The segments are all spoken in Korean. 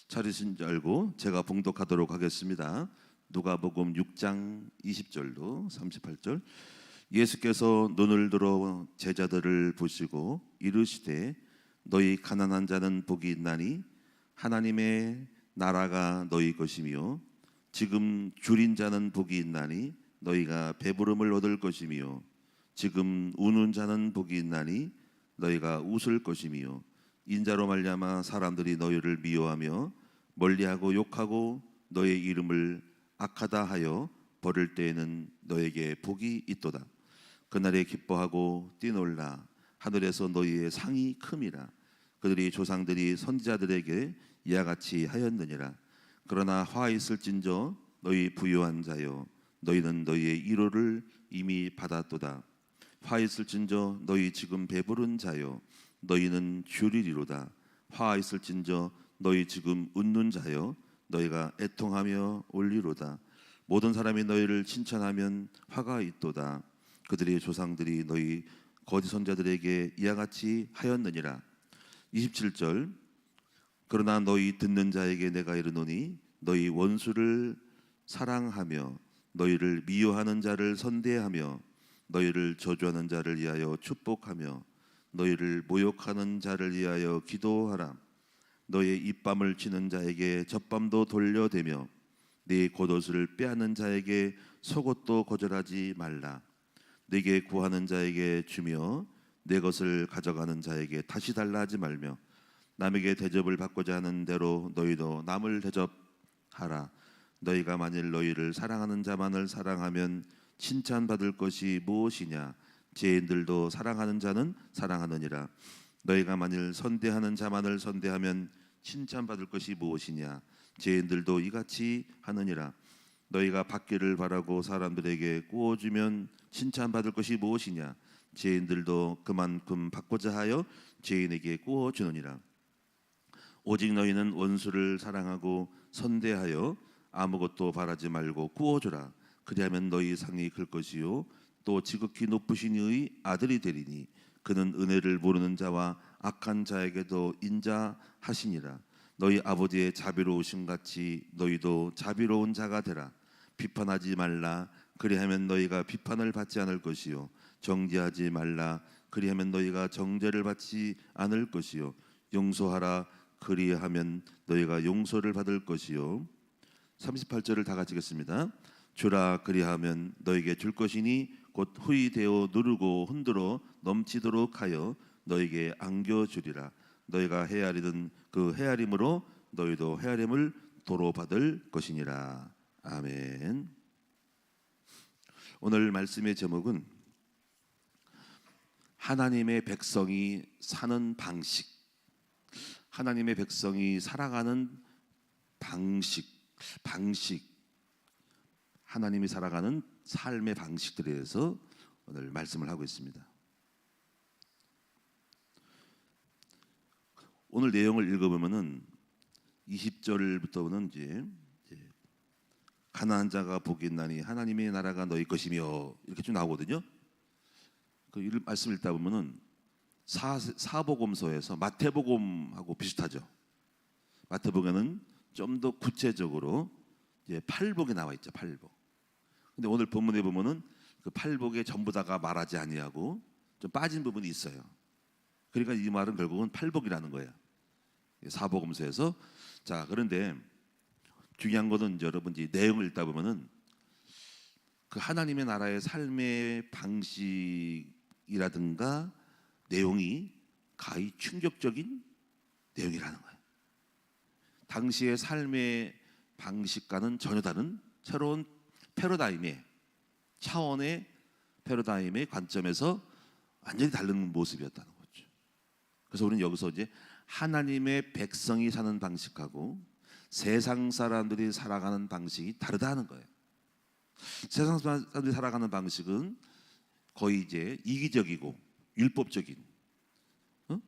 차리신 줄 알고 제가 봉독하도록 하겠습니다. 누가복음 6장 20절로 38절. 예수께서 눈을 들어 제자들을 보시고 이르시되 너희 가난한 자는 복이 있나니 하나님의 나라가 너희 것이며 지금 줄인 자는 복이 있나니 너희가 배부름을 얻을 것이며 지금 우는 자는 복이 있나니 너희가 웃을 것이며 인자로 말미암아 사람들이 너희를 미워하며 멀리하고 욕하고 너의 이름을 악하다 하여 버릴 때에는 너에게 복이 있도다. 그날에 기뻐하고 뛰놀라 하늘에서 너희의 상이 큼이라. 그들이 조상들이 선지자들에게 이와 같이 하였느니라. 그러나 화 있을진저 너희 부유한 자여 너희는 너희의 위로를 이미 받았도다. 화 있을진저 너희 지금 배부른 자여 너희는 줄이리로다. 화 있을진저 너희 지금 웃는 자여 너희가 애통하며 울리로다. 모든 사람이 너희를 칭찬하면 화가 있도다. 그들의 조상들이 너희 거짓 선자들에게 이와 같이 하였느니라. 27절. 그러나 너희 듣는 자에게 내가 이르노니 너희 원수를 사랑하며 너희를 미워하는 자를 선대하며 너희를 저주하는 자를 위하여 축복하며 너희를 모욕하는 자를 위하여 기도하라. 너의 입밤을 치는 자에게 젖밤도 돌려대며 네 겉옷을 빼앗는 자에게 속옷도 거절하지 말라. 네게 구하는 자에게 주며 내 것을 가져가는 자에게 다시 달라 하지 말며 남에게 대접을 받고자 하는 대로 너희도 남을 대접하라. 너희가 만일 너희를 사랑하는 자만을 사랑하면 칭찬받을 것이 무엇이냐? 죄인들도 사랑하는 자는 사랑하느니라. 너희가 만일 선대하는 자만을 선대하면 칭찬받을 것이 무엇이냐? 죄인들도 이같이 하느니라. 너희가 받기를 바라고 사람들에게 구워주면 칭찬받을 것이 무엇이냐? 죄인들도 그만큼 받고자 하여 죄인에게 구워주느니라. 오직 너희는 원수를 사랑하고 선대하여 아무것도 바라지 말고 구워주라. 그리하면 너희 상이 클 것이요 또 지극히 높으신 이의 아들이 되리니 그는 은혜를 모르는 자와 악한 자에게도 인자하시니라. 너희 아버지의 자비로우심 같이 너희도 자비로운 자가 되라. 비판하지 말라. 그리하면 너희가 비판을 받지 않을 것이요 정죄하지 말라. 그리하면 너희가 정죄를 받지 않을 것이요 용서하라. 그리하면 너희가 용서를 받을 것이요. 38절을 다 같이 읽겠습니다. 주라 그리하면 너에게 줄 것이니 곧 후히 되어 누르고 흔들어 넘치도록 하여 너에게 안겨주리라. 너희가 헤아리던 그 헤아림으로 너희도 헤아림을 도로 받을 것이니라. 아멘. 오늘 말씀의 제목은 하나님의 백성이 사는 방식, 하나님의 백성이 살아가는 방식, 하나님이 살아가는 삶의 방식들에 대해서 오늘 말씀을 하고 있습니다. 오늘 내용을 읽어보면은 20절부터는 이제 가난한 자가 복이 있나니 하나님의 나라가 너희 것이며 이렇게 쭉 나오거든요. 그 말씀 읽다 보면은 사복음서에서 마태복음하고 비슷하죠. 마태복음에는 좀 더 구체적으로 이제 팔복이 나와 있죠. 팔복. 근데 오늘 본문에 보면은 그 팔복에 전부 다가 말하지 아니하고 좀 빠진 부분이 있어요. 그러니까 이 말은 결국은 팔복이라는 거예요. 사복음서에서. 자, 그런데 중요한 것은 여러분 이 내용을 읽다 보면은 그 하나님의 나라의 삶의 방식이라든가 내용이 가히 충격적인 내용이라는 거예요. 당시의 삶의 방식과는 전혀 다른 새로운 패러다임의 차원의 패러다임의 관점에서 완전히 다른 모습이었다는 거죠. 그래서 우리는 여기서 이제 하나님의 백성이 사는 방식하고 세상 사람들이 살아가는 방식이 다르다는 거예요. 세상 사람들이 살아가는 방식은 거의 이제 이기적이고 율법적인,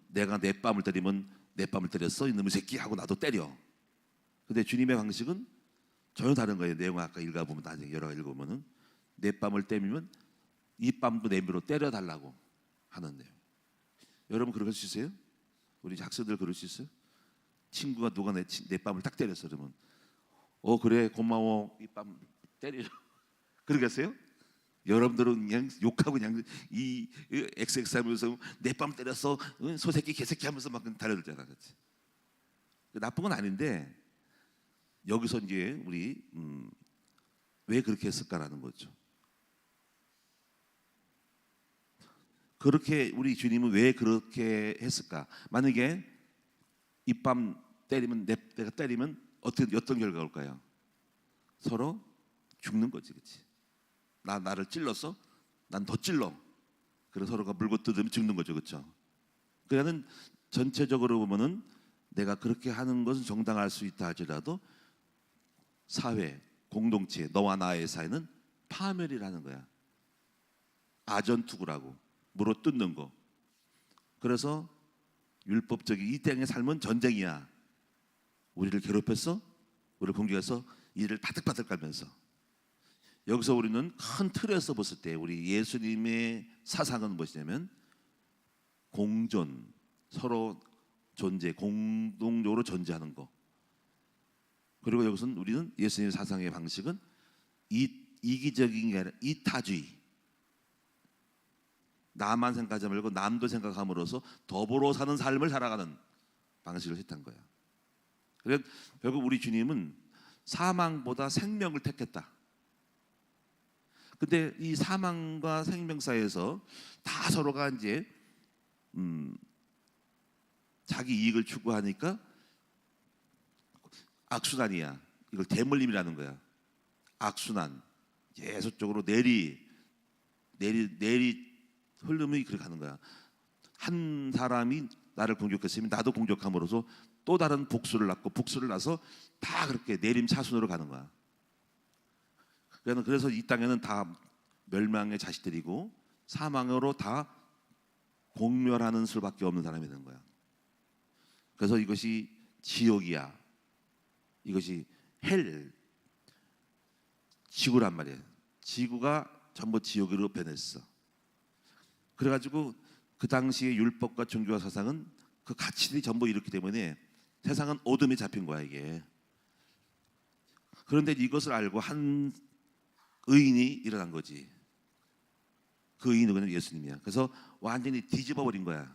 내가 내 뺨을 때리면 내 뺨을 때렸어 이놈의 새끼 하고 나도 때려. 근데 주님의 방식은 전혀 다른 거예요. 내용 아까 읽어보면 나중에 여러 가 읽어보면은 내 뺨을 때리면 이 뺨도 내밀어 때려달라고 하는 내용. 여러분 그럴 수 있어요? 우리 학생들 그럴 수 있어요? 친구가 누가 내 뺨을 딱 때렸어 그러면 그래 고마워 이 뺨 때려 그러겠어요? 여러분들은 그냥 욕하고 그냥 이 XX 하면서 내 뺨 때렸어 소새끼 개새끼 하면서 막 달려들잖아. 그렇지? 나쁜 건 아닌데 여기서 이제 우리 왜 그렇게 했을까라는 거죠. 그렇게 우리 주님은 왜 그렇게 했을까? 만약에 이 뺨 때리면 내가 때리면 어떤 결과가 올까요? 서로 죽는 거지, 그렇지? 나를 찔렀어? 난 더 찔러. 그래서 서로가 물고 뜯으면 죽는 거죠, 그렇죠? 그러는 전체적으로 보면은 내가 그렇게 하는 것은 정당할 수 있다 할지라도 사회, 공동체, 너와 나의 사이는 파멸이라는 거야. 아전투구라고 물어 뜯는 거. 그래서 율법적인 이 땅의 삶은 전쟁이야. 우리를 괴롭혔어? 우리를 공격해서 이를 바득바득 깔면서 여기서 우리는 큰 틀에서 봤을 때 우리 예수님의 사상은 무엇이냐면 공존, 서로 존재, 공동적으로 존재하는 거. 그리고 여기서는 우리는 예수님의 사상의 방식은 이기적인 게 아니라 이타주의. 나만 생각하지 말고 남도 생각함으로써 더불어 사는 삶을 살아가는 방식을 했던 거야. 그래서 결국 우리 주님은 사망보다 생명을 택했다. 근데 이 사망과 생명 사이에서 다 서로가 이제 자기 이익을 추구하니까 악순환이야. 이걸 대물림이라는 거야. 악순환. 계속적으로 내리 흐름이 그렇게 가는 거야. 한 사람이 나를 공격했으면 나도 공격함으로써 또 다른 복수를 낳고 복수를 낳아서 다 그렇게 내림차순으로 가는 거야. 그래서 이 땅에는 다 멸망의 자식들이고 사망으로 다 공멸하는 수밖에 없는 사람이 되는 거야. 그래서 이것이 지옥이야. 이것이 헬, 지구란 말이에요. 지구가 전부 지옥으로 변했어. 그래가지고 그 당시의 율법과 종교와 사상은 그 가치들이 전부 이렇기 때문에 세상은 어둠에 잡힌 거야 이게. 그런데 이것을 알고 한 의인이 일어난 거지. 그 의인은 그냥 예수님이야. 그래서 완전히 뒤집어 버린 거야.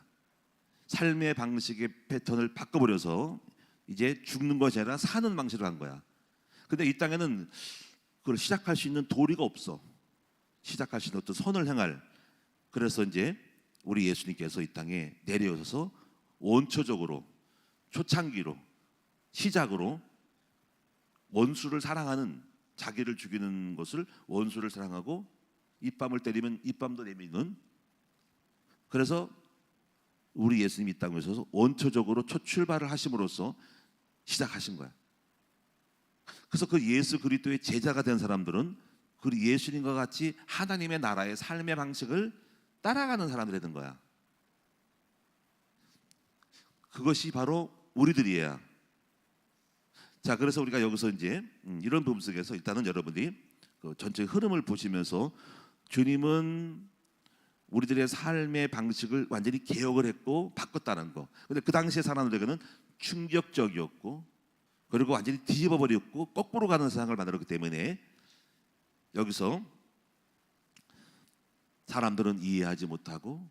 삶의 방식의 패턴을 바꿔버려서 이제 죽는 것이 아니라 사는 방식으로 한 거야. 근데 이 땅에는 그걸 시작할 수 있는 도리가 없어. 시작할 수 있는 어떤 선을 행할. 그래서 이제 우리 예수님께서 이 땅에 내려오셔서 원초적으로 초창기로 시작으로 원수를 사랑하는, 자기를 죽이는 것을 원수를 사랑하고 입밤을 때리면 입밤도 내미는, 그래서 우리 예수님이 이 땅에 오셔서 원초적으로 첫 출발을 하심으로써 시작하신 거야. 그래서 그 예수 그리스도의 제자가 된 사람들은 그 예수님과 같이 하나님의 나라의 삶의 방식을 따라가는 사람들이 된 거야. 그것이 바로 우리들이에요. 자, 그래서 우리가 여기서 이제 이런 부분 속에서 일단은 여러분들이 그 전체 흐름을 보시면서 주님은 우리들의 삶의 방식을 완전히 개혁을 했고 바꿨다는 거. 근데 그 당시의 사람들에게는 충격적이었고, 그리고 완전히 뒤집어 버렸고 거꾸로 가는 세상을 만들었기 때문에 여기서 사람들은 이해하지 못하고,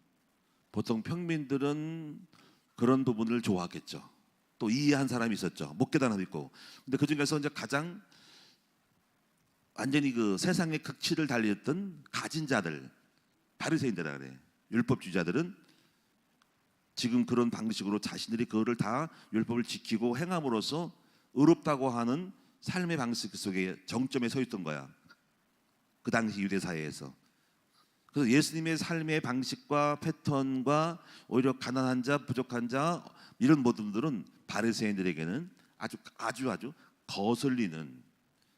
보통 평민들은 그런 부분을 좋아하겠죠. 또 이해한 사람이 있었죠. 못 깨달은 있고. 근데 그 중에서 이제 가장 완전히 그 세상의 극치를 달렸던 가진 자들, 바리새인들이라 그래. 율법주의자들은 지금 그런 방식으로 자신들이 그거를 다 율법을 지키고 행함으로써 의롭다고 하는 삶의 방식 속에 정점에 서 있던 거야. 그 당시 유대 사회에서. 그래서 예수님의 삶의 방식과 패턴과 오히려 가난한 자, 부족한 자 이런 모든 분들은 바리새인들에게는 아주 거슬리는,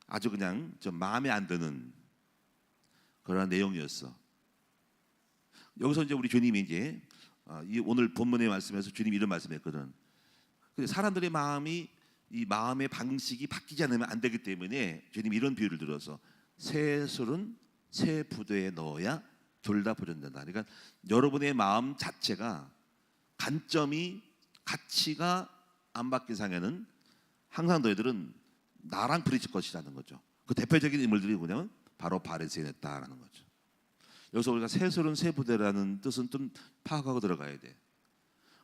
아주 그냥 좀 마음에 안 드는 그런 내용이었어. 여기서 이제 우리 주님이 이제 오늘 본문의 말씀에서 주님이 이런 말씀했거든. 사람들의 마음이, 이 마음의 방식이 바뀌지 않으면 안 되기 때문에 주님이 이런 비유를 들어서 새 술은 새 부대에 넣어야 둘 다 버린다. 그러니까 여러분의 마음 자체가, 관점이, 가치가 안 받기 상에는 항상 너희들은 나랑 부딪힐 것이라는 거죠. 그 대표적인 인물들이 뭐냐면 바로 바리새인이었다라는 거죠. 여기서 우리가 세술은 세 부대라는 뜻은 좀 파악하고 들어가야 돼.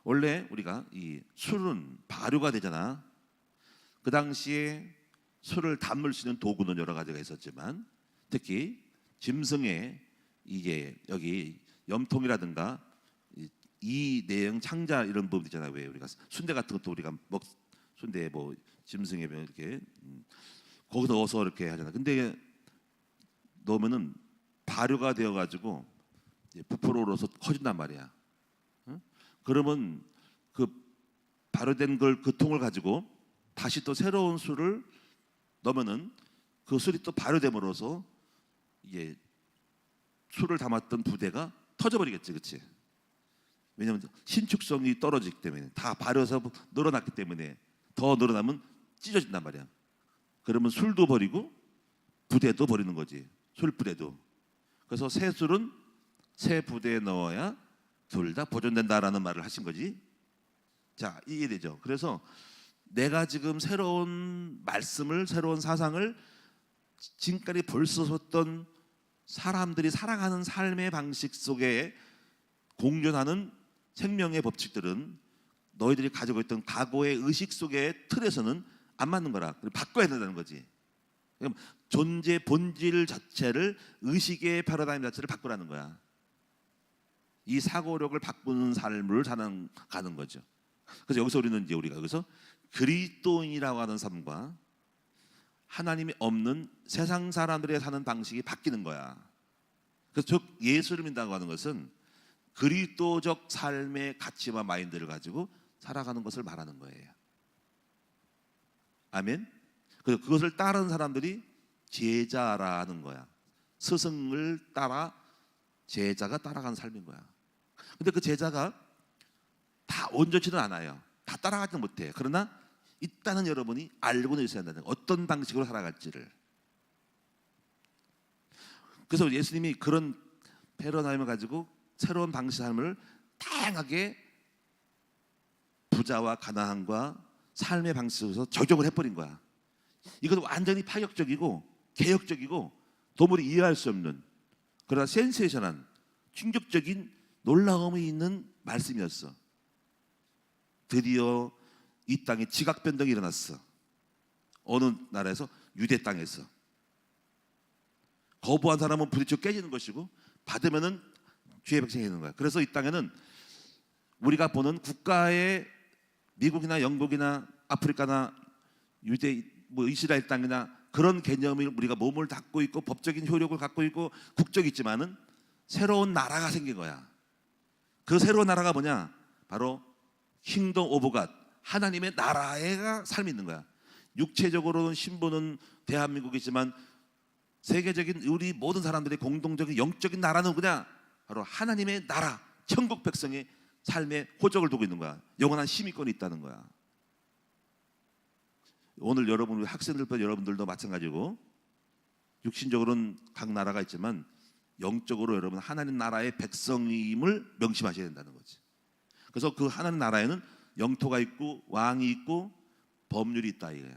원래 우리가 이 술은 발효가 되잖아. 그 당시에 술을 담을 수 있는 도구는 여러 가지가 있었지만 특히 짐승의 이게 여기 염통이라든가 이 내용 창자 이런 부분 있잖아요. 왜 우리가 순대 같은 것도 우리가 순대 뭐 짐승의 이렇게 거기 넣어서 이렇게 하잖아. 근데 넣으면은 발효가 되어 가지고 부풀어서 커진단 말이야. 응? 그러면 그 발효된 걸 그 통을 가지고 다시 또 새로운 술을 넣으면은 그 술이 또 발효됨으로써 이게 술을 담았던 부대가 터져버리겠지, 그렇지? 왜냐하면 신축성이 떨어지기 때문에 다 발효해서 늘어났기 때문에 더 늘어나면 찢어진단 말이야. 그러면 술도 버리고 부대도 버리는 거지, 술 부대도. 그래서 새 술은 새 부대에 넣어야 둘 다 보존된다라는 말을 하신 거지. 자, 이해되죠? 그래서 내가 지금 새로운 말씀을, 새로운 사상을 지금까지 벌써 썼던 사람들이 살아가는 삶의 방식 속에 공존하는 생명의 법칙들은 너희들이 가지고 있던 과거의 의식 속의 틀에서는 안 맞는 거라. 바꿔야 된다는 거지. 존재 본질 자체를, 의식의 패러다임 자체를 바꾸라는 거야. 이 사고력을 바꾸는 삶을 가는 거죠. 그래서 여기서 우리가 여기서 그리스도인이라고 하는 삶과 하나님이 없는 세상 사람들의 사는 방식이 바뀌는 거야. 그래서 즉 예수를 믿는다고 하는 것은 그리스도적 삶의 가치와 마인드를 가지고 살아가는 것을 말하는 거예요. 아멘. 그래서 그것을 따르는 사람들이 제자라는 거야. 스승을 따라 제자가 따라가는 삶인 거야. 근데 그 제자가 다 온전치는 않아요. 다 따라가지 못해. 그러나 일단은 여러분이 알고는 있어야 한다는 거예요. 어떤 방식으로 살아갈지를. 그래서 예수님이 그런 패러다임을 가지고 새로운 방식 삶을 다양하게 부자와 가난함과 삶의 방식에서 적용을 해버린 거야. 이것은 완전히 파격적이고 개혁적이고 도무지 이해할 수 없는, 그러나 센세이션한, 충격적인 놀라움이 있는 말씀이었어. 드디어 이 땅에 지각 변동이 일어났어. 어느 나라에서? 유대 땅에서. 거부한 사람은 부딪혀 깨지는 것이고 받으면은 죄의 백성이 되는 거야. 그래서 이 땅에는 우리가 보는 국가의 미국이나 영국이나 아프리카나 유대 뭐 이스라엘 땅이나 그런 개념을 우리가 몸을 닫고 있고 법적인 효력을 갖고 있고 국적이 있지만은 새로운 나라가 생긴 거야. 그 새로운 나라가 뭐냐? 바로 킹덤 오브 갓, 하나님의 나라의 삶이 있는 거야. 육체적으로는 신분은 대한민국이지만 세계적인 우리 모든 사람들의 공동적인 영적인 나라는 뭐냐? 바로 하나님의 나라, 천국 백성의 삶에 호적을 두고 있는 거야. 영원한 시민권이 있다는 거야. 오늘 여러분, 우리 학생들, 여러분들도 마찬가지고 육신적으로는 각 나라가 있지만 영적으로 여러분 하나님 나라의 백성임을 명심하셔야 된다는 거지. 그래서 그 하나님 나라에는 영토가 있고 왕이 있고 법률이 있다 이거야.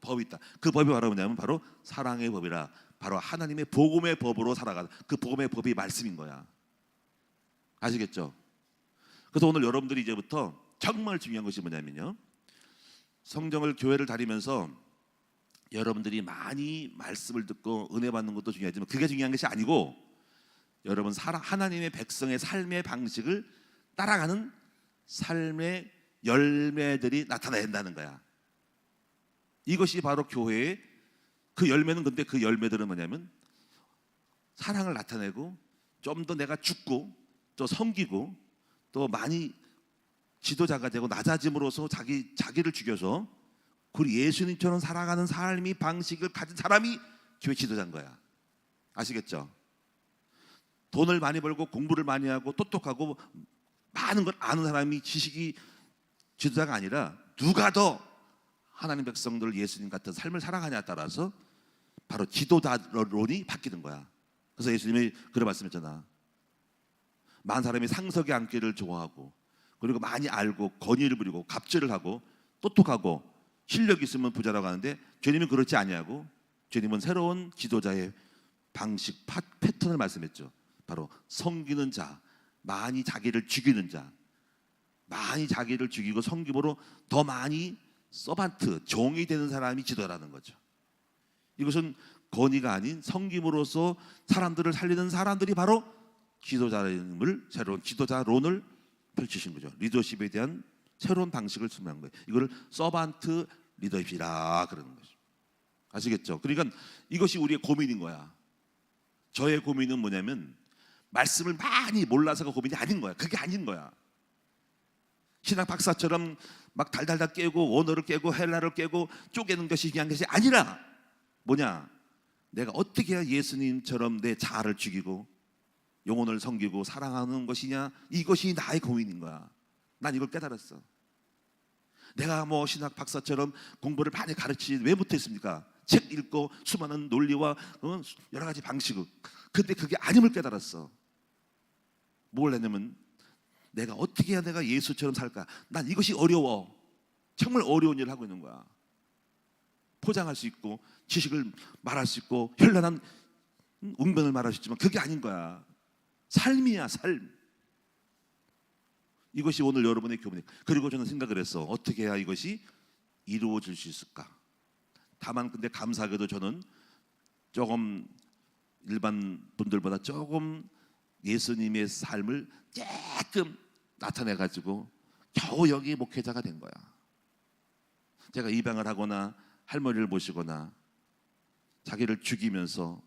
법이 있다. 그 법이 바로 뭐냐면 바로 사랑의 법이라, 바로 하나님의 복음의 법으로 살아가는, 그 복음의 법이 말씀인 거야. 아시겠죠? 그래서 오늘 여러분들이 이제부터 정말 중요한 것이 뭐냐면요, 성경을, 교회를 다니면서 여러분들이 많이 말씀을 듣고 은혜 받는 것도 중요하지만 그게 중요한 것이 아니고 여러분 하나님의 백성의 삶의 방식을 따라가는 삶의 열매들이 나타나야 된다는 거야. 이것이 바로 교회의 그 열매는, 근데 그 열매들은 뭐냐면 사랑을 나타내고 좀 더 내가 죽고 또 섬기고 또 많이 지도자가 되고 낮아짐으로써 자기를 죽여서 그 예수님처럼 살아가는 삶이 방식을 가진 사람이 교회 지도자인 거야. 아시겠죠? 돈을 많이 벌고 공부를 많이 하고 똑똑하고 많은 걸 아는 사람이 지식이 지도자가 아니라 누가 더 하나님 백성들 예수님 같은 삶을 살아가냐에 따라서 바로 지도자론이 바뀌는 거야. 그래서 예수님이 그런 말씀했잖아. 많은 사람이 상석에 앉기를 좋아하고 그리고 많이 알고 권위를 부리고 갑질을 하고 똑똑하고 실력 있으면 부자라고 하는데, 주님은 그렇지 아니하고 주님은 새로운 지도자의 방식, 패턴을 말씀했죠. 바로 섬기는 자, 많이 자기를 죽이는 자, 많이 자기를 죽이고 섬김으로 더 많이 서반트, 종이 되는 사람이 지도라는 거죠. 이것은 권위가 아닌 섬김으로써 사람들을 살리는 사람들이 바로 지도자임을, 새로운 지도자론을 펼치신 거죠. 리더십에 대한 새로운 방식을 설명한 거예요. 이거를 서반트 리더십이라 그러는 거죠. 아시겠죠? 그러니까 이것이 우리의 고민인 거야. 저의 고민은 뭐냐면 말씀을 많이 몰라서가 고민이 아닌 거야. 그게 아닌 거야. 신학 박사처럼 막 달달달 깨고 원어를 깨고 헬라를 깨고 쪼개는 것이 중요한 것이 아니라 뭐냐? 내가 어떻게 해야 예수님처럼 내 자아를 죽이고 영혼을 섬기고 사랑하는 것이냐? 이것이 나의 고민인 거야. 난 이걸 깨달았어. 내가 뭐 신학 박사처럼 공부를 많이 가르치지 왜 못했습니까? 책 읽고 수많은 논리와 여러 가지 방식을. 근데 그게 아님을 깨달았어. 뭘 했냐면 내가 어떻게 해야 내가 예수처럼 살까? 난 이것이 어려워. 정말 어려운 일을 하고 있는 거야. 포장할 수 있고 지식을 말할 수 있고 현란한 웅변을 말할 수 있지만 그게 아닌 거야. 삶이야, 삶. 이것이 오늘 여러분의 교훈이에요. 그리고 저는 생각을 했어. 어떻게 해야 이것이 이루어질 수 있을까? 다만 근데 감사하게도 저는 조금 일반 분들보다 조금 예수님의 삶을 조금 나타내가지고 겨우 여기 목회자가 된 거야. 제가 입양을 하거나 할머니를 모시거나 자기를 죽이면서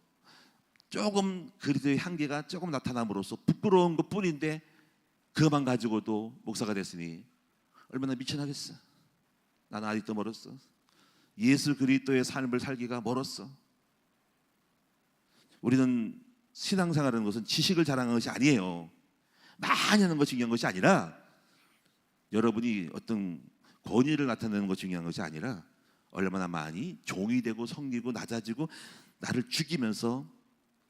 조금 그리스도의 향기가 조금 나타남으로써 부끄러운 것 뿐인데 그것만 가지고도 목사가 됐으니 얼마나 미천하겠어. 나는 아직도 멀었어. 예수 그리스도의 삶을 살기가 멀었어. 우리는 신앙생활하는 것은 지식을 자랑하는 것이 아니에요. 많이 하는 것이 중요한 것이 아니라 여러분이 어떤 권위를 나타내는 것이 중요한 것이 아니라 얼마나 많이 종이 되고 섬기고 낮아지고 나를 죽이면서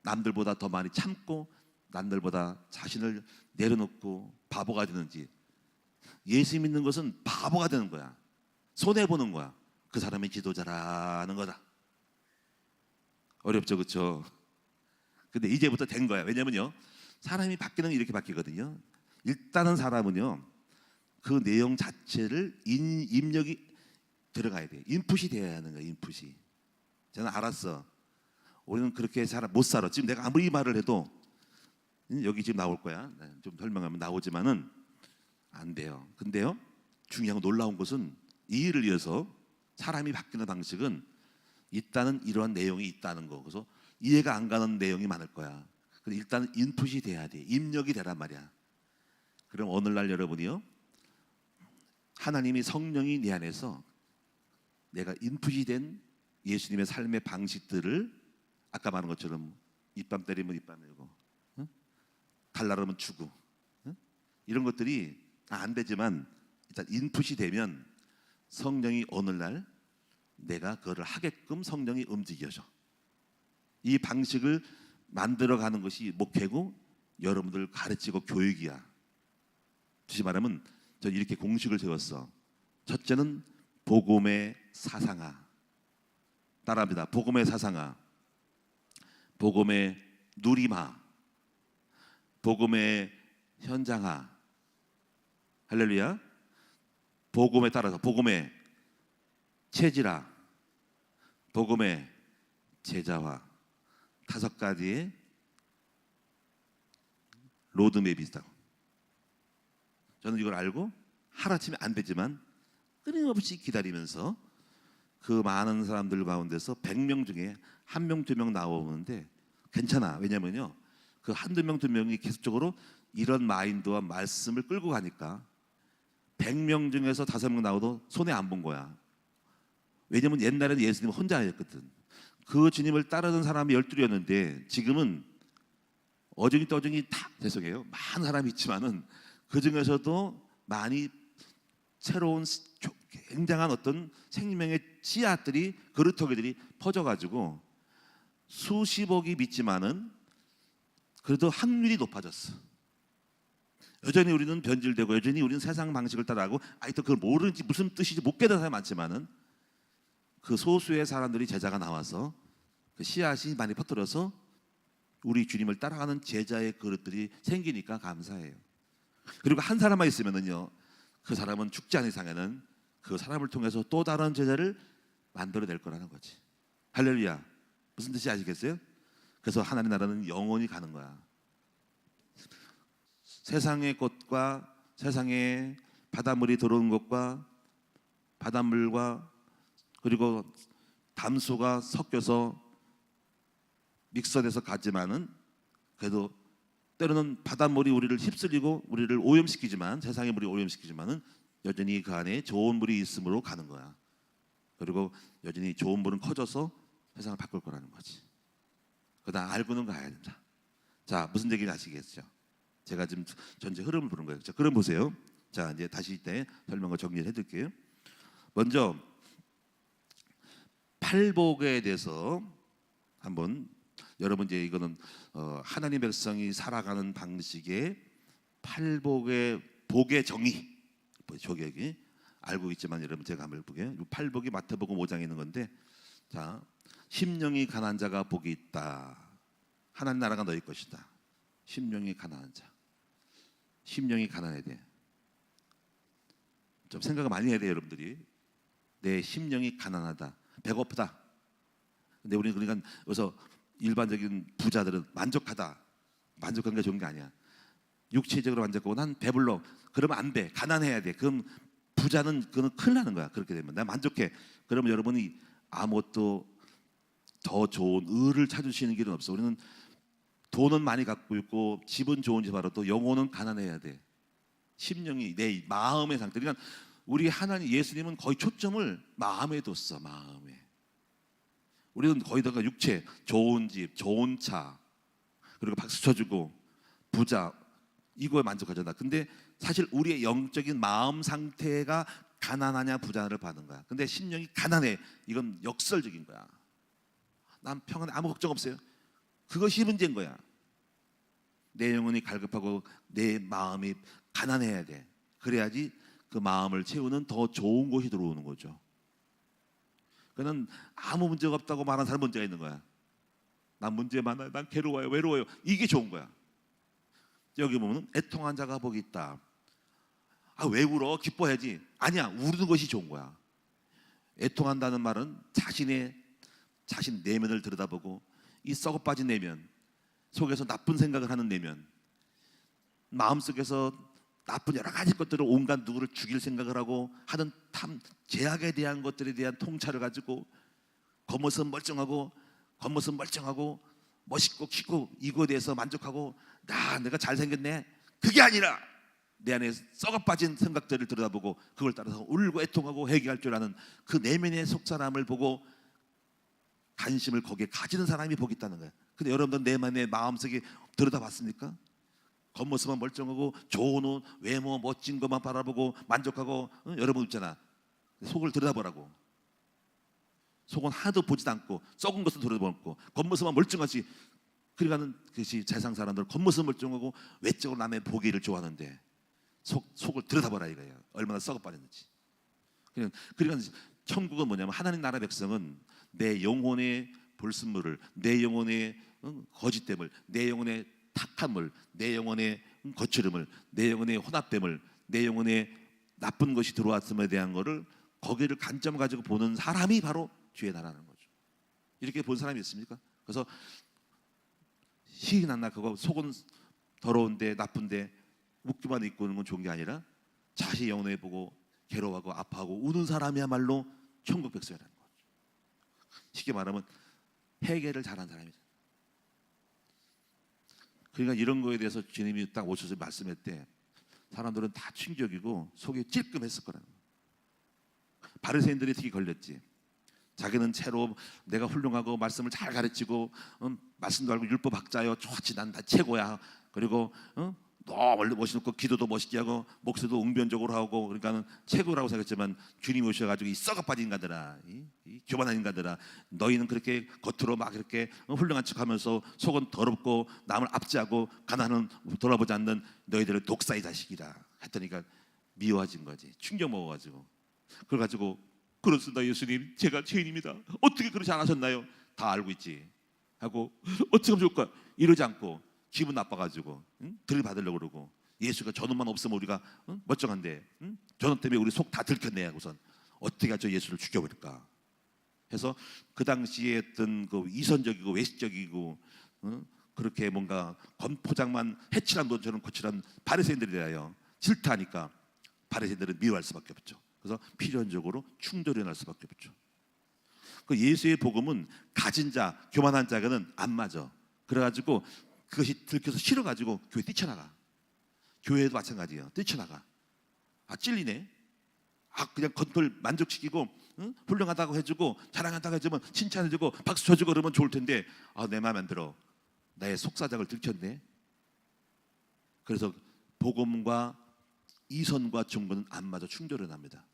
남들보다 더 많이 참고 남들보다 자신을 내려놓고 바보가 되는지. 예수 믿는 것은 바보가 되는 거야. 손해보는 거야. 그 사람이 지도자라는 거다. 어렵죠, 그렇죠? 근데 이제부터 된 거야. 왜냐면요, 사람이 바뀌는 게 이렇게 바뀌거든요. 일단은 사람은요, 그 내용 자체를 입력이 들어가야 돼. 인풋이 돼야 하는 거야. 인풋이. 저는 알았어. 우리는 그렇게 못 살아. 지금 내가 아무리 말을 해도 여기 지금 나올 거야. 좀 설명하면 나오지만은 안 돼요. 근데요, 중요하고 놀라운 것은 이 일을 위해서 사람이 바뀌는 방식은 일단은 이러한 내용이 있다는 거. 그래서 이해가 안 가는 내용이 많을 거야. 근데 일단 인풋이 돼야 돼. 입력이 되란 말이야. 그럼 오늘날 여러분이요, 하나님이 성령이 내 안에서 내가 인풋이 된 예수님의 삶의 방식들을 아까 말한 것처럼 입밤 때리면 입밤 열고, 달라르면 주고, 이런 것들이 안 되지만 일단 인풋이 되면 성령이 오늘날 내가 그거를 하게끔 성령이 움직여줘. 이 방식을 만들어가는 것이 목회고 여러분들 가르치고 교육이야. 다시 말하면 저는 이렇게 공식을 세웠어. 첫째는 복음의 사상화. 따라합니다. 복음의 사상화, 복음의 누림화, 복음의 현장화. 할렐루야. 복음에 따라서 복음의 체질화, 복음의 제자화. 5가지의 로드맵이 있다고. 저는 이걸 알고 하루아침에 안 되지만 끊임없이 기다리면서 그 많은 사람들 가운데서 100명 중에 1명, 2명 나오는데 괜찮아. 왜냐면요, 그 한두 명, 2명이 계속적으로 이런 마인드와 말씀을 끌고 가니까 100명 중에서 5명 나오도 손해 안 본 거야. 왜냐면 옛날에는 예수님 혼자였거든. 그 주님을 따르는 사람이 12였는데 지금은 어중이 떠중이 다, 죄송해요, 많은 사람이 있지만은 그 중에서도 많이 새로운 굉장한 어떤 생명의 씨앗들이, 그루터기들이 퍼져가지고 수십억이 믿지만은 그래도 확률이 높아졌어. 여전히 우리는 변질되고 여전히 우리는 세상 방식을 따라하고 아직도 그걸 모르는지 무슨 뜻인지 못 깨달은 사람이 많지만은 그 소수의 사람들이 제자가 나와서 그 씨앗이 많이 퍼뜨려서 우리 주님을 따라가는 제자의 그릇들이 생기니까 감사해요. 그리고 한 사람만 있으면은요, 그 사람은 죽지 않은 이상에는 그 사람을 통해서 또 다른 제자를 만들어낼 거라는 거지. 할렐루야. 무슨 뜻인지 아시겠어요? 그래서 하나님 나라는 영원히 가는 거야. 세상의 것과 세상에 바닷물이 들어온 것과 바닷물과 그리고 담수가 섞여서 믹서돼서 가지만은 그래도 때로는 바닷물이 우리를 휩쓸리고 우리를 오염시키지만 세상의 물이 오염시키지만은 여전히 그 안에 좋은 물이 있으므로 가는 거야. 그리고 여전히 좋은 물은 커져서 세상을 바꿀 거라는 거지. 그러다 알고는 가야 된다. 자, 무슨 얘기인지 아시겠죠? 제가 지금 전체 흐름을 보는 거예요. 자, 그럼 보세요. 자, 이제 다시 이때 설명을 정리를 해드릴게요. 먼저 팔복에 대해서 한번 여러분 이제 이거는 하나님 백성이 살아가는 방식의 팔복의 복의 정의, 조격이 알고 있지만 여러분 제가 한번 볼게요. 팔복이 마태복음 5장에 있는 건데, 자, 심령이 가난한 자가 복이 있다. 하나님 나라가 너희 것이다. 심령이 가난한 자, 심령이 가난해야 돼. 좀 생각을 많이 해야 돼요, 여러분들이. 내 심령이 가난하다, 배고프다. 근데 우리는 그러니까 여기서 일반적인 부자들은 만족하다, 만족한 게 좋은 게 아니야. 육체적으로 만족하고 난 배불러, 그러면 안 돼. 가난해야 돼. 그럼 부자는 그건 큰일 나는 거야. 그렇게 되면 나 만족해. 그러면 여러분이 아무것도 더 좋은 의를 찾으시는 길은 없어. 우리는 돈은 많이 갖고 있고 집은 좋은지 바라도 영혼은 가난해야 돼. 심령이, 내 마음의 상태. 그러니까 우리 하나님 예수님은 거의 초점을 마음에 뒀어. 마음에. 우리는 거의다가 육체, 좋은 집, 좋은 차, 그리고 박수 쳐주고 부자, 이거에 만족하잖아. 근데 사실 우리의 영적인 마음 상태가 가난하냐 부자를 받는 거야. 근데 심령이 가난해, 이건 역설적인 거야. 난 평안해, 아무 걱정 없어요. 그것이 문제인 거야. 내 영혼이 갈급하고 내 마음이 가난해야 돼. 그래야지 그 마음을 채우는 더 좋은 것이 들어오는 거죠. 그는 아무 문제가 없다고 말하는 사람 문제가 있는 거야. 난 문제 많아요, 난 괴로워요, 외로워요. 이게 좋은 거야. 여기 보면 애통한 자가 복이 있다. 아, 왜 울어? 기뻐해야지. 아니야, 우는 것이 좋은 거야. 애통한다는 말은 자신 내면을 들여다보고 이 썩어 빠진 내면 속에서 나쁜 생각을 하는 내면, 마음속에서 나쁜 여러 가지 것들을 온갖 누구를 죽일 생각을 하고 하는 제약에 대한 것들에 대한 통찰을 가지고 겉모습은 멀쩡하고 멋있고 키고 이거에 대해서 만족하고 내가 잘생겼네, 그게 아니라 내 안에 썩어 빠진 생각들을 들여다보고 그걸 따라서 울고 애통하고 회개할 줄 아는 그 내면의 속사람을 보고 관심을 거기에 가지는 사람이 복이 있다는 거예요. 근데 여러분들 내면의 마음속에 들여다봤습니까? 겉모습만 멀쩡하고 좋은 옷, 외모, 멋진 것만 바라보고 만족하고, 여러분 있잖아. 속을 들여다보라고. 속은 하나도 보지도 않고 썩은 것은 들여다보고 겉모습만 멀쩡하지. 그러니까는 그것이 세상 사람들은 겉모습 멀쩡하고 외적으로 남의 보기를 좋아하는데 속을 들여다보라 이거예요. 얼마나 썩어 빠졌는지. 그러니까 천국은 뭐냐면 하나님 나라 백성은 내 영혼의 불순물을, 내 영혼의 거짓됨을, 내 영혼의 탁함을, 내 영혼의 거칠음을, 내 영혼의 혼합됨을, 내 영혼의 나쁜 것이 들어왔음에 대한 거를 거기를 관점 가지고 보는 사람이 바로 주의 나라는 거죠. 이렇게 본 사람이 있습니까? 그래서 희난 나 그거 속은 더러운데 나쁜데 웃기만 있고 있는 건 좋은 게 아니라 자신의 영혼에 보고 괴로워하고 아파하고 우는 사람이야말로 천국 백성이라는 거죠. 쉽게 말하면 회개를 잘한 사람이죠. 그러니까 이런 거에 대해서 주님이 딱 오셔서 말씀할 때 사람들은 다 충격이고 속이 찔끔했을 거라는 거예요. 바리새인들이 특히 걸렸지. 자기는 채로 내가 훌륭하고 말씀을 잘 가르치고 말씀도 알고 율법 학자요, 좋지, 난 다 최고야. 그리고 너무 멋있고 기도도 멋있게 하고 목소리도 웅변적으로 하고 그러니까는 최고라고 생각했지만 주님 오셔가지고 이 썩어 빠진 인간들아, 이 교만한 인간들아, 너희는 그렇게 겉으로 막 이렇게 훌륭한 척하면서 속은 더럽고 남을 압제하고 가난은 돌아보지 않는 너희들의 독사의 자식이라 했더니까 미워진 거지. 충격 먹어가지고 그래가지고 그렇습니다 예수님, 제가 죄인입니다. 어떻게 그렇게 안 하셨나요? 다 알고 있지 하고 어떻게 하면 좋을까? 이러지 않고 기분 나빠가지고 들이받으려고 그러고 예수가 저놈만 없으면 우리가 멀쩡한데 저놈 때문에 우리 속 다 들켰네 하고선 어떻게 하죠? 예수를 죽여버릴까 해서 그 당시에 했던 그 이선적이고 외식적이고 그렇게 뭔가 겉포장만 해칠한 것처럼 거칠한 바리새인들에 대하여 질타하니까 바리새인들은 미워할 수밖에 없죠. 그래서 필연적으로 충돌이 날 수밖에 없죠. 그 예수의 복음은 가진 자, 교만한 자가는 안 맞아. 그래가지고 그것이 들켜서 싫어가지고 교회 뛰쳐나가. 교회도 마찬가지예요. 뛰쳐나가. 아 찔리네. 아 그냥 겉을 만족시키고 훌륭하다고 해주고 자랑한다고 해주면 칭찬해주고 박수 쳐주고 그러면 좋을 텐데 아 내 마음에 안 들어. 나의 속사정을 들켰네. 그래서 복음과 이선과 중보는 안 맞아. 충돌이 납니다.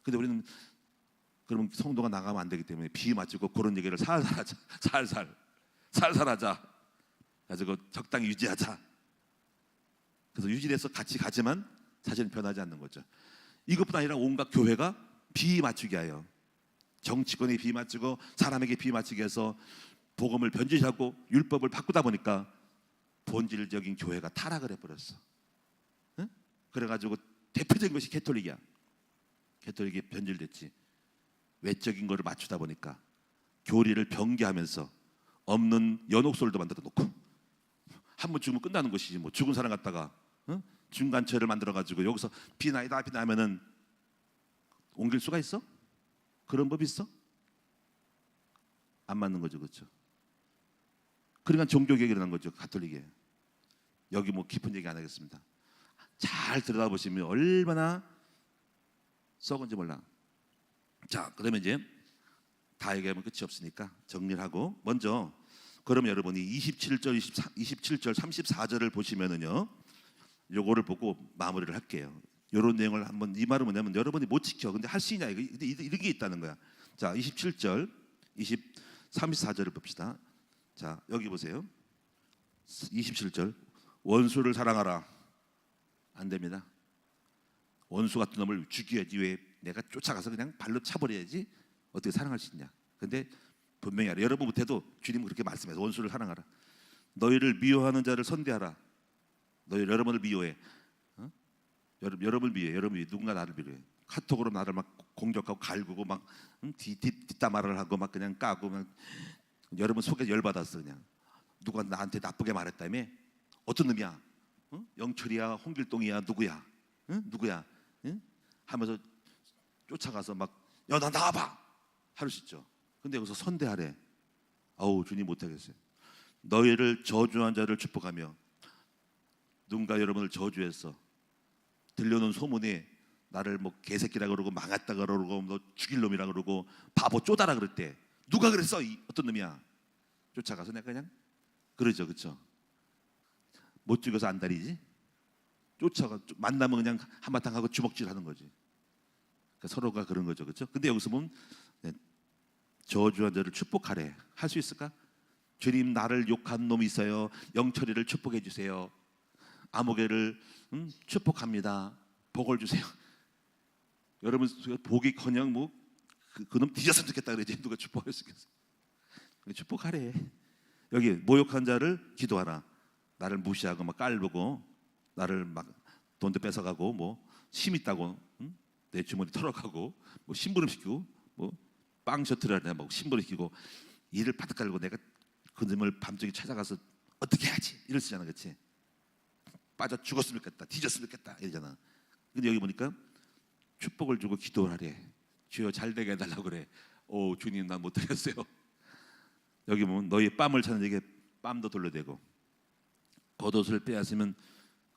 근데 우리는 그러면 성도가 나가면 안 되기 때문에 비 맞추고 그런 얘기를 살살 하자. 살살 하자. 가지고 적당히 유지하자. 그래서 유지돼서 같이 가지만 사실은 변하지 않는 거죠. 이것뿐 아니라 온갖 교회가 비 맞추게 하여 정치권에 비 맞추고 사람에게 비 맞추게 해서 복음을 변질하고 율법을 바꾸다 보니까 본질적인 교회가 타락을 해버렸어. 응? 그래가지고 대표적인 것이 캐톨릭이야. 캐톨릭이 변질됐지. 외적인 거를 맞추다 보니까 교리를 변개하면서 없는 연옥소리도 만들어 놓고 한 번 죽으면 끝나는 것이지 뭐 죽은 사람 갖다가 중간체를 만들어 가지고 여기서 비나이다 비나면은 옮길 수가 있어? 그런 법이 있어? 안 맞는 거죠, 그렇죠? 그러니까 종교개혁이 일어난 거죠, 가톨릭에. 여기 뭐 깊은 얘기 안 하겠습니다. 잘 들여다보시면 얼마나 썩은지 몰라. 자, 그러면 이제 다 얘기하면 끝이 없으니까 정리를 하고 먼저 그러면 여러분이 27절, 27절, 34절을 보시면은요, 요거를 보고 마무리를 할게요. 이런 내용을 한번 이 말은 뭐냐면 여러분이 못 지켜. 근데 할 수 있냐 이거 이런 게 있다는 거야. 자, 27절, 34절을 봅시다. 자, 여기 보세요. 27절 원수를 사랑하라. 안 됩니다. 원수 같은 놈을 죽여야지. 왜 내가 쫓아가서 그냥 발로 차버려야지 어떻게 사랑할 수 있냐. 근데 분명히 알아. 여러분 못해도 주님은 그렇게 말씀해서 원수를 사랑하라. 너희를 미워하는 자를 선대하라. 여러분을 미워해. 여러분을 미워해. 여러분이 누군가 나를 미워해. 카톡으로 나를 막 공격하고 갈구고 막 뒷담화를 하고 막 그냥 까고 막 여러분 속에 열받았어. 그냥 누가 나한테 나쁘게 말했다며. 어떤 놈이야? 영철이야, 홍길동이야, 누구야? 누구야? 하면서 쫓아가서 막 야 나 나와봐 할 수 있죠. 근데 여기서 선대하래. 아우 주님 못하겠어요. 너희를 저주한 자를 축복하며. 누군가 여러분을 저주했어. 들려오는 소문에 나를 뭐 개새끼라 그러고 망했다 그러고 너 죽일 놈이라 그러고 바보 쪼다라 그럴 때 누가 그랬어? 어떤 놈이야? 쫓아가서 내가 그냥 그러죠, 그렇죠? 못 죽여서 안달이지. 쫓아가 만나면 그냥 한바탕 하고 주먹질하는 거지. 그러니까 서로가 그런 거죠, 그렇죠? 근데 여기서 보면 저주한 자를 축복하래. 할 수 있을까? 주님 나를 욕한 놈이 있어요. 영철이를 축복해 주세요. 아무개를 축복합니다. 복을 주세요. 여러분 복이커녕 뭐 그놈 뒤졌으면 좋겠다 그러지. 누가 축복할 수 있겠어? 축복하래. 여기 모욕한 자를 기도하라. 나를 무시하고 막 깔보고 나를 막 돈도 뺏어가고 뭐 심 있다고 내 주머니 털어가고 뭐 심부름 시키고 뭐 빵 셔틀을 하냐 뭐 심부름 시키고 이를 바닥 깔고 내가 그놈을 밤중에 찾아가서 어떻게 해야지 이럴 수잖아, 그렇지? 빠져 죽었으면 좋겠다, 뒤졌으면 좋겠다 이러잖아. 근데 여기 보니까 축복을 주고 기도를 하래. 주여 잘 되게 해달라고 그래. 오 주님 난 못하겠어요. 여기 보면 너희 뺨을 차는 에게 뺨도 돌려대고 겉옷을 빼앗으면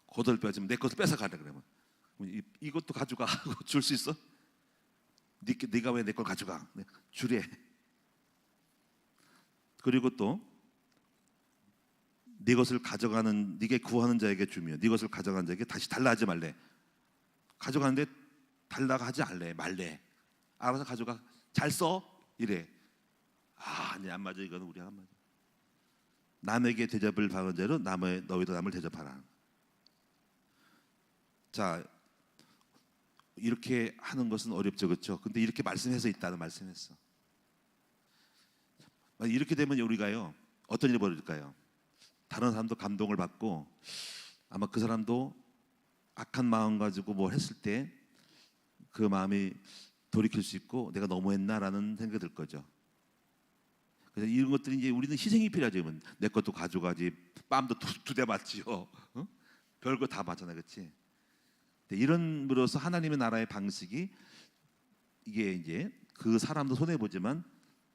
겉옷을 빼앗으면 내 것을 뺏어가라 그러면 이것도 가져가 하고 줄 수 있어? 네가 왜 내 걸 가져가? 주래. 그리고 또 네 것을 가져가는 네게 구하는 자에게 주며 네 것을 가져가는 자에게 다시 달라 하지 말래. 가져가는데 달라고 하지 않래. 말래. 알아서 가져가. 잘 써. 이래. 아니 안 맞아. 이거는 우리가 안 맞아. 남에게 대접을 받은 대로 너희도 남을 대접하라. 자, 이렇게 하는 것은 어렵죠, 그렇죠? 근데 이렇게 말씀해서 있다는 말씀했어. 이렇게 되면 우리가요 어떤 일이 벌어질까요? 다른 사람도 감동을 받고 아마 그 사람도 악한 마음 가지고 뭘 했을 때 그 마음이 돌이킬 수 있고 내가 너무했나라는 생각이 들 거죠. 그래서 이런 것들이 이제 우리는 희생이 필요하죠. 내 것도 가져가지, 뺨도 두 대 맞지요. 어? 별거 다 맞잖아, 그렇지? 이런으로서 하나님의 나라의 방식이 이게 이제 그 사람도 손해 보지만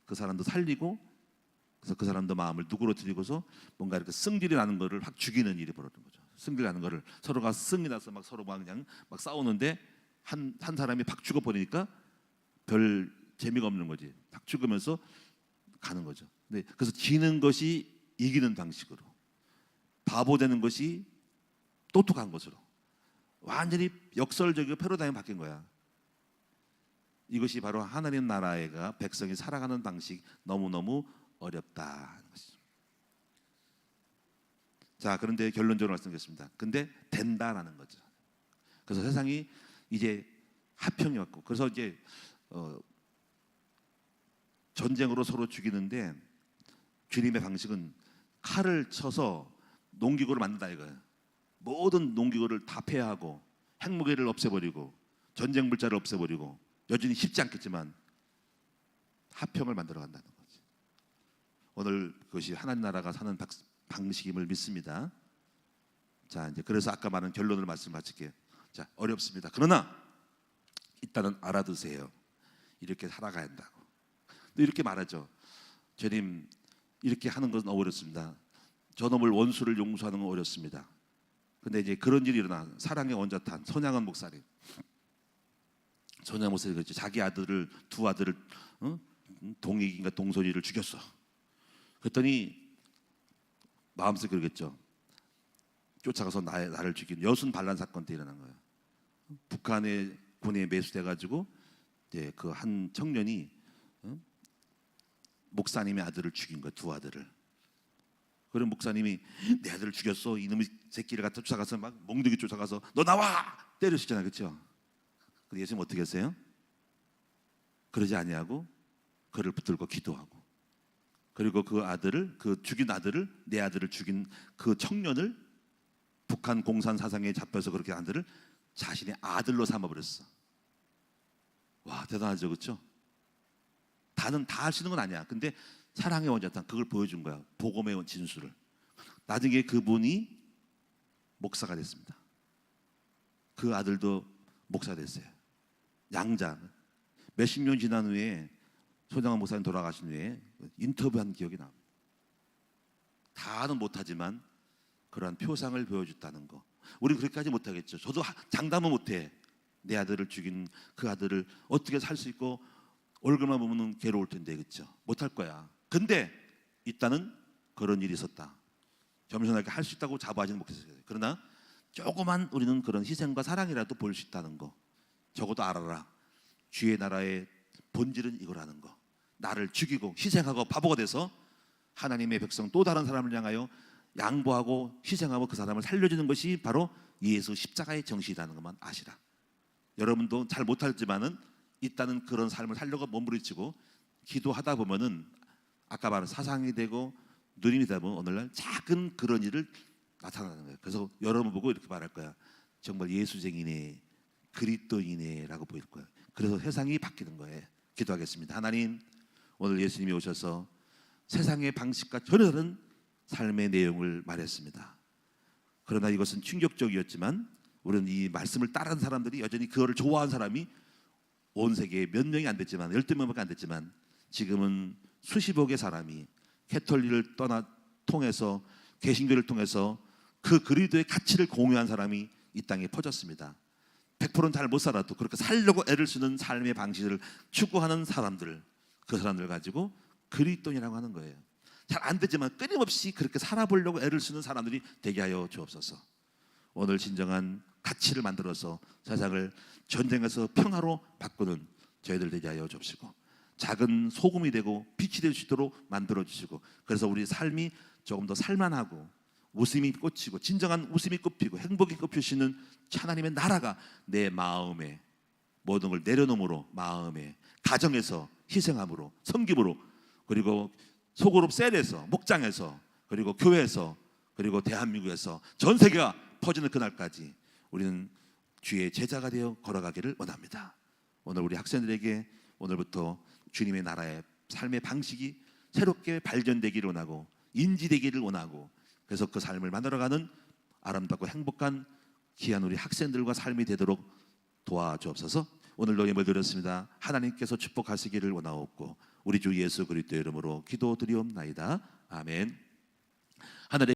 그 사람도 살리고 그래서 그 사람도 마음을 누그러뜨리고서 뭔가 이렇게 승질이 나는 거를 확 죽이는 일이 벌어지는 거죠. 승질 나는 거를 서로가 승이 나서 막 서로 막 그냥 막 싸우는데 한 사람이 팍 죽어버리니까 별 재미가 없는 거지. 팍 죽으면서 가는 거죠. 그래서 지는 것이 이기는 방식으로, 바보 되는 것이 똑똑한 것으로 완전히 역설적이고 패러다임이 바뀐 거야. 이것이 바로 하나님 나라가 백성이 살아가는 방식, 너무너무 어렵다. 자, 그런데 결론적으로 말씀드리겠습니다. 근데 된다라는 거죠. 그래서 세상이 이제 화평이 왔고, 그래서 이제 전쟁으로 서로 죽이는데 주님의 방식은 칼을 쳐서 농기구를 만든다 이거예요. 모든 농기구를 다 폐하고 핵무기를 없애버리고 전쟁 물자를 없애버리고, 여전히 쉽지 않겠지만 화평을 만들어 간다는 거지. 오늘 그것이 하나님 나라가 사는 방식임을 믿습니다. 자, 이제 그래서 아까 말한 결론을 마칠게요. 자, 어렵습니다. 그러나 일단은 알아두세요. 이렇게 살아가야 한다고. 또 이렇게 말하죠. 주님, 이렇게 하는 것은 어렵습니다. 저놈을 원수를 용서하는 건 어렵습니다. 근데 이제 그런 일이 일어나. 사랑의 원자탄 손양원 목사님. 손양원 목사님 그랬죠. 자기 아들을, 두 아들을 동익인가 동선이를 죽였어. 그랬더니 마음속에 그러겠죠. 쫓아가서 나를 죽인 여순 반란 사건 때 일어난 거예요. 북한의 군에 매수돼 가지고 이제 그 한 청년이 목사님의 아들을 죽인 거야, 두 아들을. 그럼 목사님이 내 아들을 죽였어, 이놈의 새끼를 갖다 쫓아가서 막 몽둥이 쫓아가서 너 나와 때리시잖아, 그렇죠? 근데 예수님 어떻게 했어요? 그러지 아니하고 그를 붙들고 기도하고, 그리고 그 죽인 아들을, 내 아들을 죽인 그 청년을 북한 공산 사상에 잡혀서 그렇게 아들을 자신의 아들로 삼아버렸어. 와, 대단하죠, 그렇죠? 다는 다 할 수 있는 건 아니야. 근데 사랑의 원자탄 그걸 보여준 거야. 복음의 진수를. 나중에 그분이 목사가 됐습니다. 그 아들도 목사가 됐어요. 양자. 몇십 년 지난 후에 손양원 목사님 돌아가신 후에 인터뷰한 기억이 납니다. 다는 못하지만 그러한 표상을 보여줬다는 거. 우리는 그렇게까지 못하겠죠. 저도 장담은 못해. 내 아들을 죽인 그 아들을 어떻게 살 수 있고 얼굴만 보면 괴로울 텐데, 그렇죠? 못할 거야. 근데 일단은 그런 일이 있었다. 겸손하게 할 수 있다고 자부하지는 못했어요. 그러나 조그만 우리는 그런 희생과 사랑이라도 볼 수 있다는 거. 적어도 알아라. 주의 나라의 본질은 이거라는 거. 나를 죽이고 희생하고 바보가 돼서 하나님의 백성 또 다른 사람을 향하여 양보하고 희생하고 그 사람을 살려주는 것이 바로 예수 십자가의 정신이라는 것만 아시라. 여러분도 잘 못하지만은 일단은 그런 삶을 살려고 몸부림치고 기도하다 보면은 아까 말한 사상이 되고 누림이 되다 보면 오늘날 작은 그런 일을 나타나는 거예요. 그래서 여러분 보고 이렇게 말할 거야. 정말 예수쟁이네, 그리스도이네라고 보일 거예요. 그래서 세상이 바뀌는 거예요. 기도하겠습니다. 하나님, 오늘 예수님이 오셔서 세상의 방식과 전혀 다른 삶의 내용을 말했습니다. 그러나 이것은 충격적이었지만 우리는 이 말씀을 따르는 사람들이 여전히 그거를 좋아하는 사람이 온 세계에 몇 명이 안 됐지만 12명밖에 안 됐지만 지금은 수십억의 사람이 캐톨릭을 통해서 개신교를 통해서 그 그리스도의 가치를 공유한 사람이 이 땅에 퍼졌습니다. 100%는 잘 못 살아도 그렇게 살려고 애를 쓰는 삶의 방식을 추구하는 사람들, 그 사람들 가지고 그리스도인이라고 하는 거예요. 잘 안 되지만 끊임없이 그렇게 살아보려고 애를 쓰는 사람들이 되게 하여 주옵소서. 오늘 진정한 가치를 만들어서 세상을 전쟁에서 평화로 바꾸는 저희들 되게 하여 주옵시고, 작은 소금이 되고 빛이 될 수 있도록 만들어 주시고, 그래서 우리 삶이 조금 더 살만하고 웃음이 꽂히고 진정한 웃음이 꼽히고 행복이 꼽히시는 하나님의 나라가 내 마음에 모든 걸 내려놓음으로, 마음에, 가정에서 희생함으로, 섬김으로, 그리고 소그룹 셀에서, 목장에서, 그리고 교회에서, 그리고 대한민국에서 전 세계가 퍼지는 그날까지 우리는 주의 제자가 되어 걸어가기를 원합니다. 오늘 우리 학생들에게 오늘부터 주님의 나라의 삶의 방식이 새롭게 발견되기를 원하고 인지되기를 원하고, 그래서 그 삶을 만들어가는 아름답고 행복한 귀한 우리 학생들과 삶이 되도록 도와주옵소서. 오늘도 예물 드렸습니다. 하나님께서 축복하시기를 원하옵고 우리 주 예수 그리스도의 이름으로 기도드리옵나이다. 아멘. 하늘의